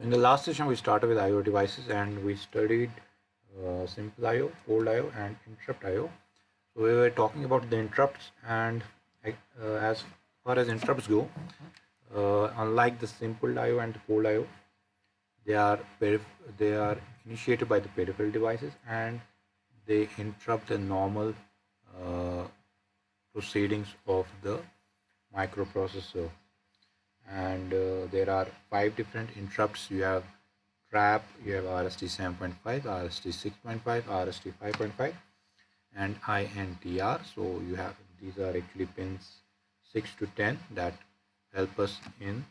In the last session, we started with I/O devices and we studied simple I/O, cold I/O, and interrupt I/O. So we were talking about the interrupts, and as far as interrupts go, unlike the simple I/O and the cold I/O, they are initiated by the peripheral devices and they interrupt the normal uh, proceedings of the microprocessor. And there are 5 different interrupts. You have trap, you have RST 7.5, RST 6.5, RST 5.5, and INTR. So you have, these are actually pins 6 to 10 that help us in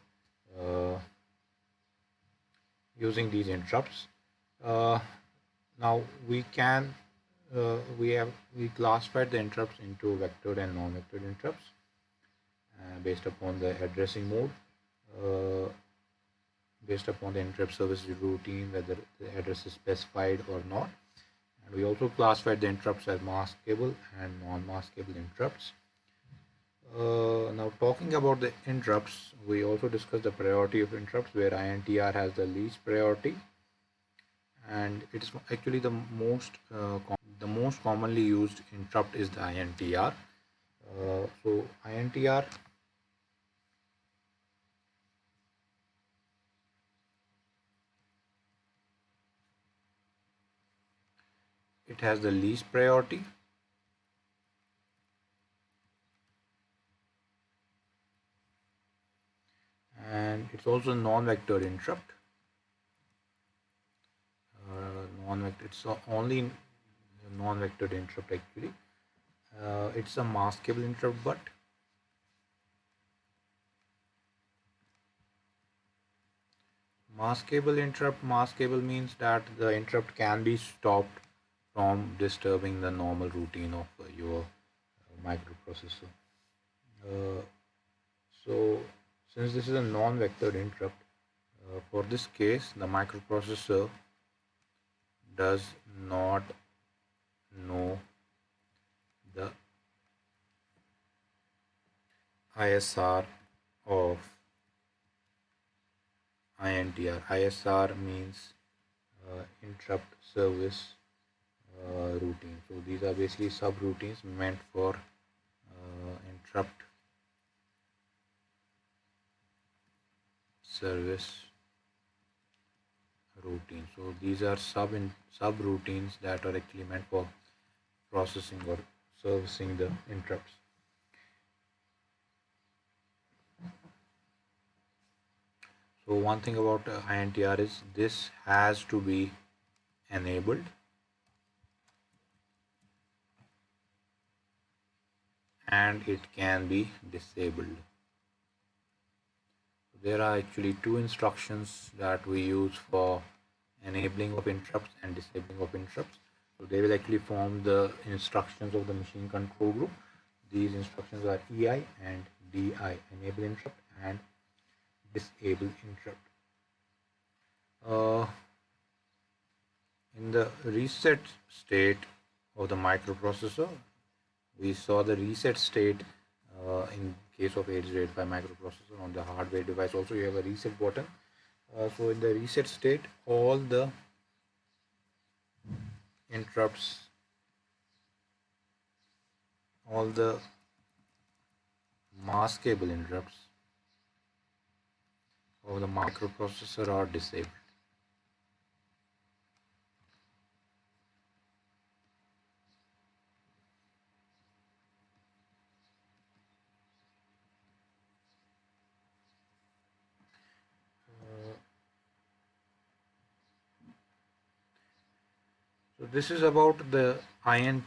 using these interrupts. Now we classified the interrupts into vectored and non-vectored interrupts based upon the addressing mode, uh, based upon the interrupt service routine, whether the address is specified or not. And we also classified the interrupts as maskable and non-maskable interrupts. Now talking about the interrupts, we also discussed the priority of interrupts, where INTR has the least priority, and it is actually the most commonly used interrupt is the INTR. So INTR, it has the least priority, and it's also a non-vector interrupt. Non-vector, it's only non-vectored interrupt actually. It's a maskable interrupt, but maskable means that the interrupt can be stopped from disturbing the normal routine of your microprocessor. Uh, so since this is a non-vectored interrupt, for this case the microprocessor does not know the ISR of INTR. ISR means interrupt service routine. So these are basically subroutines meant for interrupt service routine. So these are subroutines that are actually meant for processing or servicing the interrupts. So one thing about INTR is this has to be enabled and it can be disabled. There are actually 2 instructions that we use for enabling of interrupts and disabling of interrupts. So they will actually form the instructions of the machine control group. These instructions are EI and DI, enable interrupt and disable interrupt. In the reset state of the microprocessor, we saw the reset state in case of 8085 microprocessor. On the hardware device also you have a reset button. So in the reset state, all the interrupts, all the maskable interrupts of the microprocessor are disabled. So this is about the INTR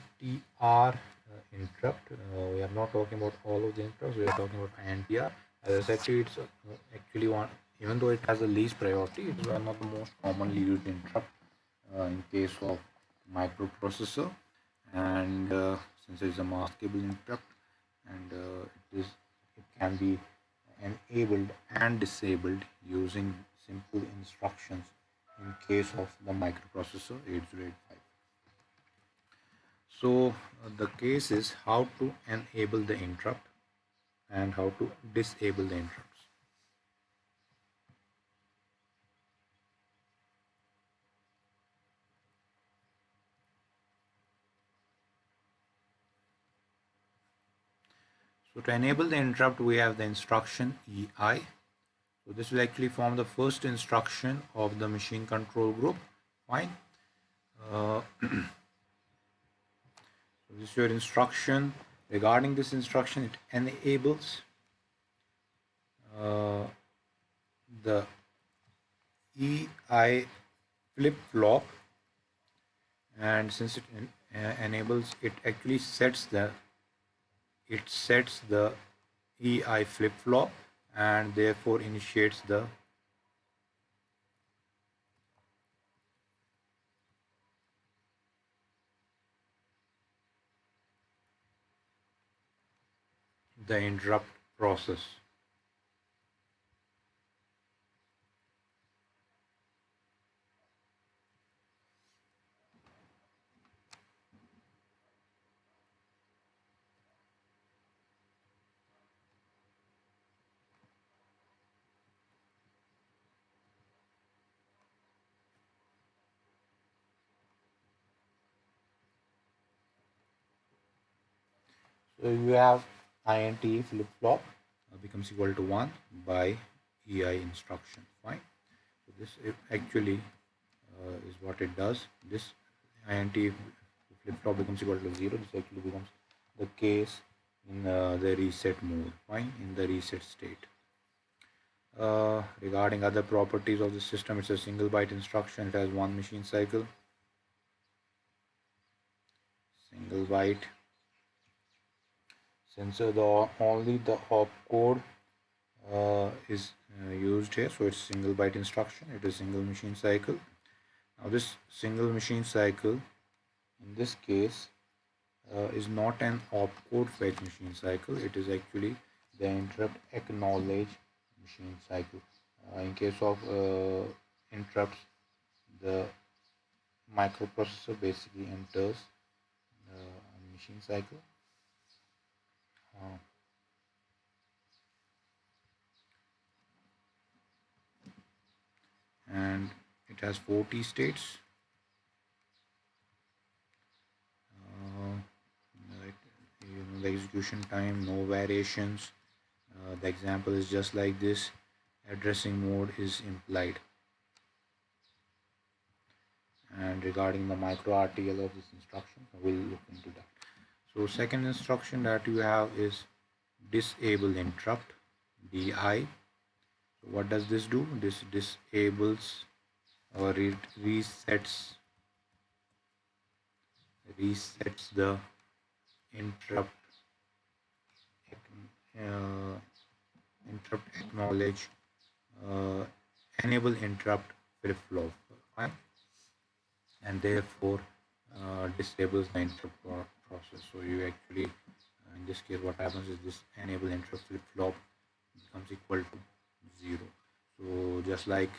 interrupt. We are not talking about all of the interrupts. We are talking about INTR. As I said to you, it's actually one, even though it has the least priority, it is one of the most commonly used interrupt in case of microprocessor. And since it is a maskable interrupt, and it can be enabled and disabled using simple instructions in case of the microprocessor 8085. So the case is how to enable the interrupt and how to disable the interrupts. So to enable the interrupt, we have the instruction EI. So this will actually form the first instruction of the machine control group. Fine. So this is your instruction. Regarding this instruction, it enables the EI flip-flop, and since it enables, it actually sets the EI flip-flop and therefore initiates the interrupt process. So you have INT flip-flop becomes equal to 1 by EI instruction. Fine. So this actually is what it does. This INT flip-flop becomes equal to 0. This actually becomes the case in the reset mode. Fine. In the reset state. Regarding other properties of the system, it's a single byte instruction. It has one machine cycle. Single byte. Since only the opcode is used here, so it's single byte instruction. It is single machine cycle. Now this single machine cycle in this case is not an opcode fetch machine cycle. It is actually the interrupt acknowledge machine cycle. In case of interrupts, the microprocessor basically enters a machine cycle. And it has 40 states. The execution time, no variations. The example is just like this. Addressing mode is implied. And regarding the micro RTL of this instruction, we'll look into that. So second instruction that you have is disable interrupt, DI. So what does this do? This disables or it resets the interrupt acknowledge enable interrupt flip-flop, right? And therefore disables the interrupt process. So you actually in this case what happens is this enable interrupt flip-flop becomes equal to 0. So just like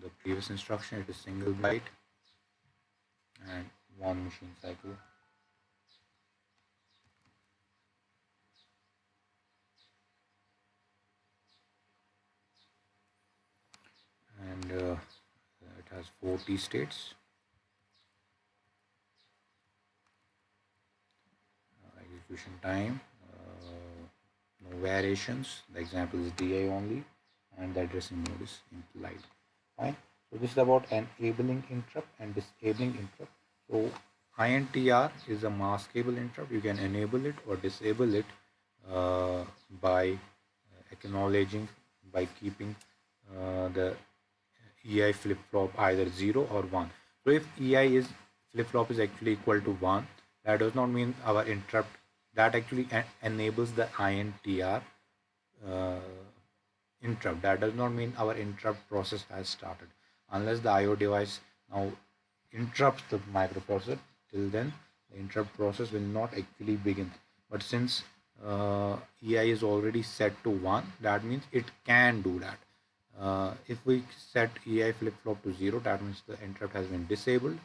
the previous instruction, it is single byte and one machine cycle. And it has 40 states. Execution time, no variations. The example is DI only, and the addressing mode is implied. Fine. So this is about enabling interrupt and disabling interrupt. So INTR is a maskable interrupt. You can enable it or disable it by acknowledging, by keeping the EI flip-flop either 0 or 1. So if EI is flip-flop is actually equal to 1, that does not mean our interrupt, that actually enables the INTR interrupt. That does not mean our interrupt process has started. Unless the IO device now interrupts the microprocessor, till then the interrupt process will not actually begin. But since EI is already set to 1, that means it can do that. If we set EI flip-flop to 0, that means the interrupt has been disabled.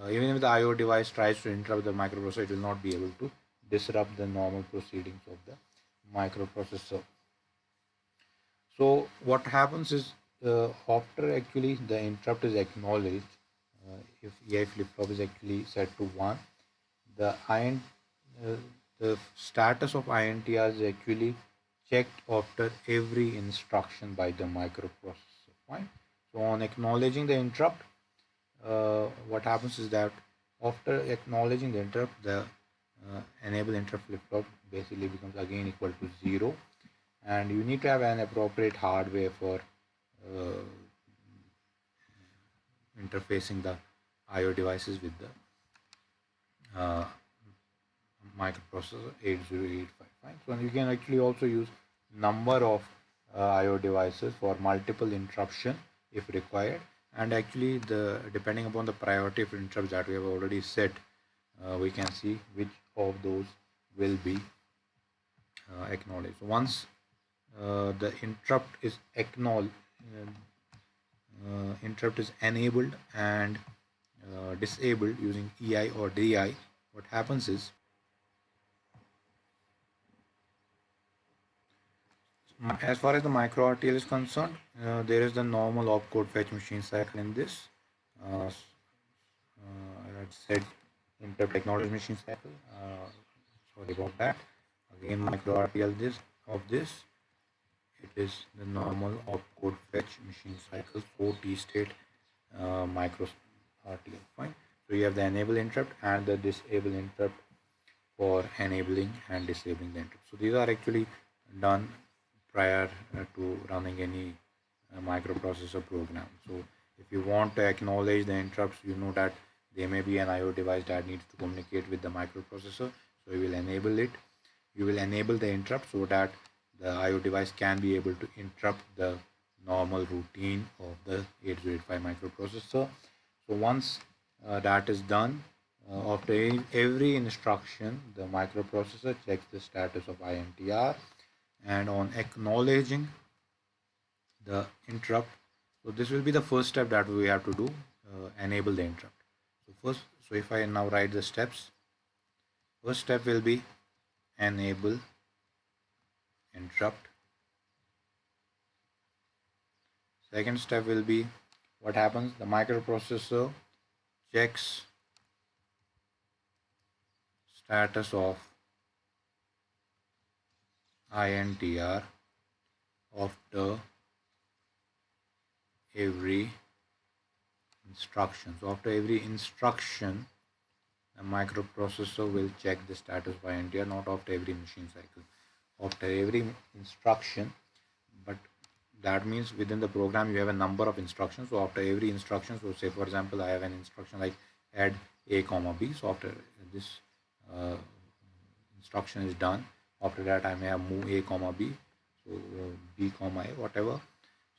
Even if the IO device tries to interrupt the microprocessor, it will not be able to disrupt the normal proceedings of the microprocessor. So what happens is after actually the interrupt is acknowledged, if EI flip-flop is actually set to 1, the the status of INTR is actually checked after every instruction by the microprocessor. Fine. So on acknowledging the interrupt, what happens is that after acknowledging the interrupt, the enable interrupt flip-flop basically becomes again equal to 0, and you need to have an appropriate hardware for uh, interfacing the IO devices with the microprocessor 80855. So you can actually also use number of IO devices for multiple interruption if required, and actually the depending upon the priority of interrupts that we have already set, we can see which of those will be acknowledged. So once the interrupt is enabled and disabled using EI or DI, what happens is, as far as the micro RTL is concerned, there is the normal opcode fetch machine cycle in this. I said interrupt acknowledge machine cycle. Sorry about that. Again, micro RTL of this, it is the normal opcode fetch machine cycle for T state micro RTL. Fine. So you have the enable interrupt and the disable interrupt for enabling and disabling the interrupt. So these are actually done prior to running any microprocessor program. So if you want to acknowledge the interrupts, you know that there may be an IO device that needs to communicate with the microprocessor. So you will enable it. You will enable the interrupt so that the IO device can be able to interrupt the normal routine of the 8085 microprocessor. So once that is done, after every instruction, the microprocessor checks the status of INTR, and on acknowledging the interrupt, so this will be the first step that we have to do, enable the interrupt. So if I now write the steps, first step will be enable interrupt. Second step will be, what happens, the microprocessor checks status of INTR after every instruction. So after every instruction, the microprocessor will check the status of INTR, not after every machine cycle. After every instruction, but that means within the program you have a number of instructions. So after every instruction, so say for example I have an instruction like add a comma b. So after this instruction is done, after that I may have move a comma b, so b comma a, whatever.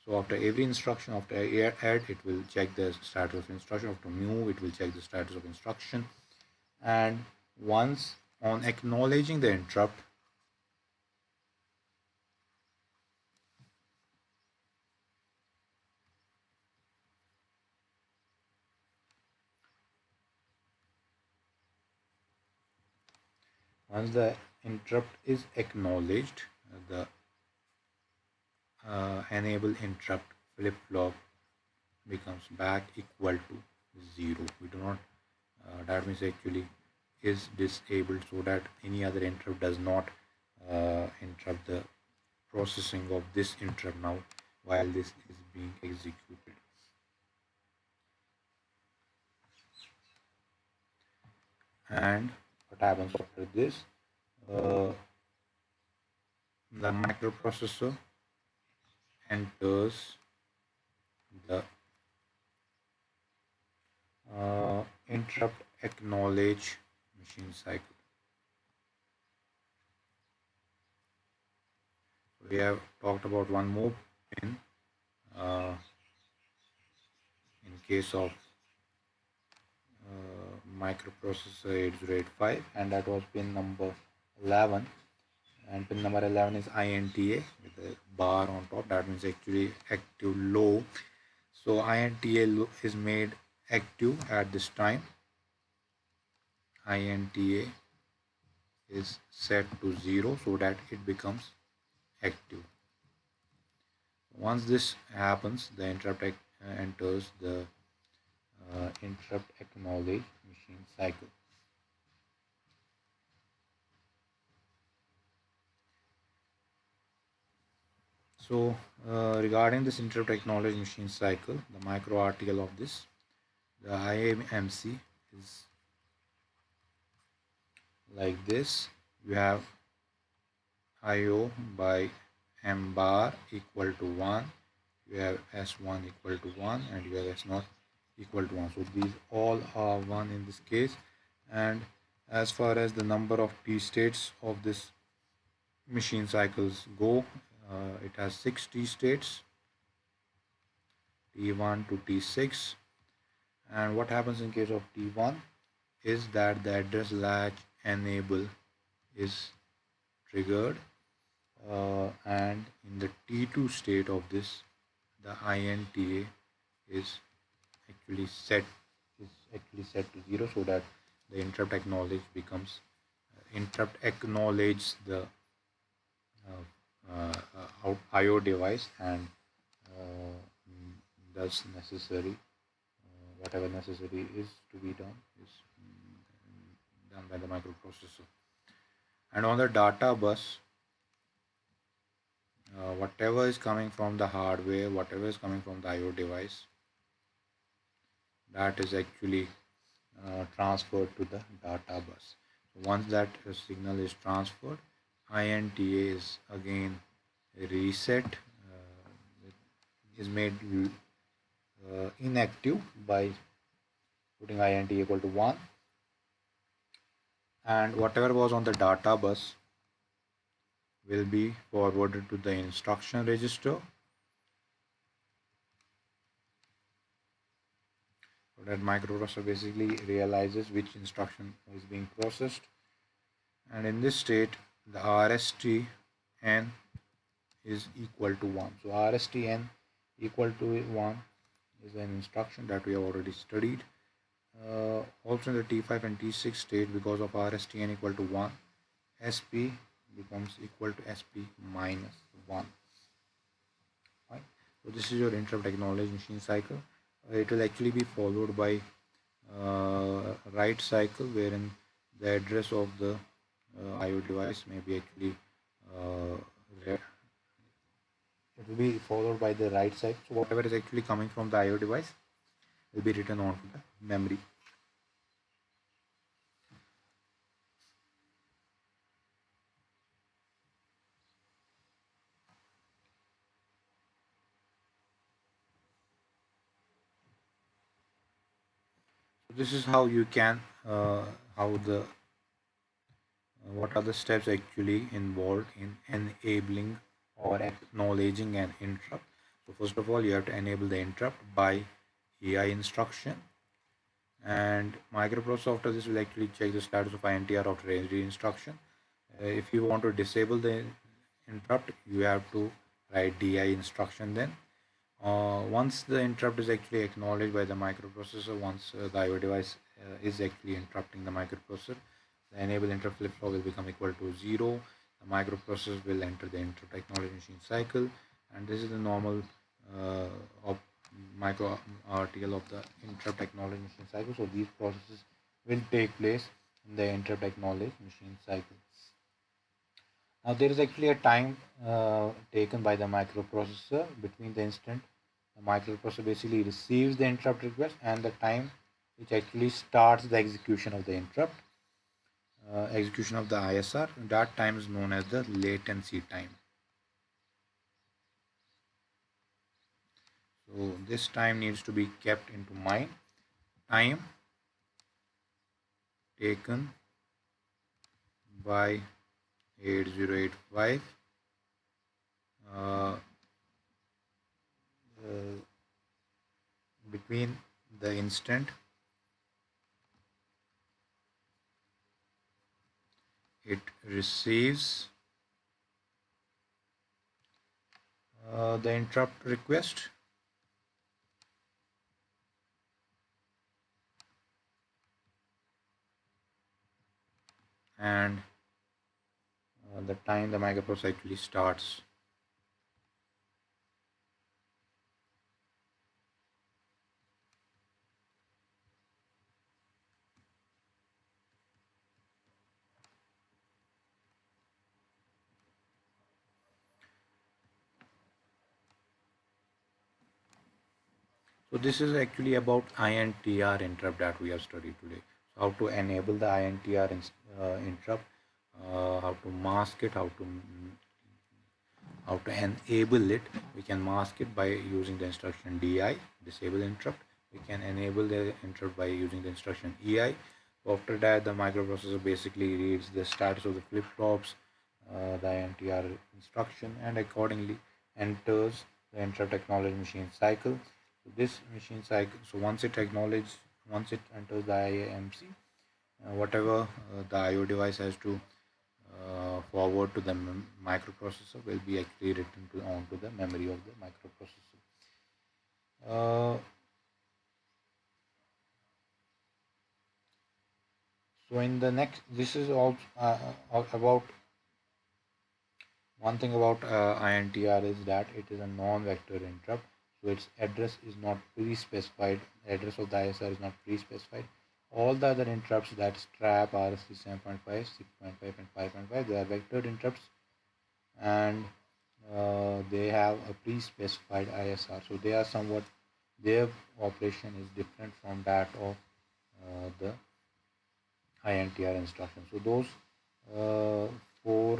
So after every instruction, after add, it will check the status of instruction. After move, it will check the status of instruction. And once on acknowledging the interrupt, once the interrupt is acknowledged, the enable interrupt flip-flop becomes back equal to 0. We do not, that means actually is disabled so that any other interrupt does not interrupt the processing of this interrupt now while this is being executed. And what happens after this, the microprocessor enters the interrupt acknowledge machine cycle. We have talked about one more pin in case of microprocessor 8085, and that was pin number 11, and pin number 11 is INTA with a bar on top. That means actually active low. So INTA is made active at this time. INTA is set to 0 so that it becomes active. Once this happens, the interrupt enters the interrupt acknowledge machine cycle. So regarding this interrupt acknowledge machine cycle, the micro article of this, the IMC is like this. You have IO by M bar equal to 1, you have S1 equal to 1, and you have S0 equal to 1. So these all are 1 in this case. And as far as the number of T states of this machine cycles go, it has 6 T states, T1 to T6. And what happens in case of T1 is that the address latch enable is triggered, and in the T2 state of this, the INTA is actually set to 0, so that the interrupt acknowledge becomes interrupt acknowledge the IO device, and does necessary whatever necessary is to be done is done by the microprocessor. And on the data bus, whatever is coming from the hardware, whatever is coming from the IO device, that is actually transferred to the data bus. So once that signal is transferred, INTA is again reset, is made inactive by putting INTA equal to 1, and whatever was on the data bus will be forwarded to the instruction register, so that microprocessor basically realizes which instruction is being processed. And in this state, the RSTN is equal to 1. So RSTN equal to 1 is an instruction that we have already studied. Also in the T5 and T6 state, because of RSTN equal to 1, SP becomes equal to SP minus 1. Right? So this is your interrupt acknowledge machine cycle. It will actually be followed by write cycle, wherein the address of the IO device may be actually it will be followed by the write cycle. So whatever is actually coming from the IO device will be written onto the memory. So this is how you can how the what are the steps actually involved in enabling or acknowledging an interrupt. So first of all, you have to enable the interrupt by AI instruction, and microprocessor after this will actually check the status of INTR after every instruction. If you want to disable the interrupt, you have to write DI instruction then. Once the interrupt is actually acknowledged by the microprocessor, once the IO device is actually interrupting the microprocessor, the enable interrupt flip-flop will become equal to 0. The microprocessor will enter the interrupt acknowledge machine cycle, and this is the normal of micro RTL of the interrupt acknowledge machine cycle. So these processes will take place in the interrupt acknowledge machine cycle. Now there is actually a time taken by the microprocessor between the instant the microprocessor basically receives the interrupt request and the time which actually starts the execution of the interrupt, execution of the ISR. That time is known as the latency time. So this time needs to be kept into mind. Time taken by 8085 uh, between the instant it receives the interrupt request and the time the microprocessor actually starts. So this is actually about INTR interrupt that we have studied today. So how to enable the INTR interrupt, how to mask it, how to enable it. We can mask it by using the instruction DI, disable interrupt. We can enable the interrupt by using the instruction EI. After that, the microprocessor basically reads the status of the flip-flops, the INTR instruction, and accordingly enters the interrupt acknowledge machine cycle. So this machine cycle, so once it enters the IAMC, whatever the IO device has to forward to the microprocessor will be actually written onto the memory of the microprocessor. Uh, so in the next, this is also about one thing about INTR is that it is a non-vector interrupt. So its address is not pre-specified. Address of the ISR is not pre-specified. All the other interrupts that strap RSC 7.5, 6.5 and 5.5, they are vectored interrupts, and they have a pre-specified ISR. So they are somewhat, their operation is different from that of the INTR instruction. So those four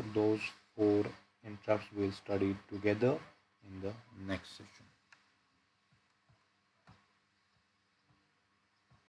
interrupts we'll study together in the next session.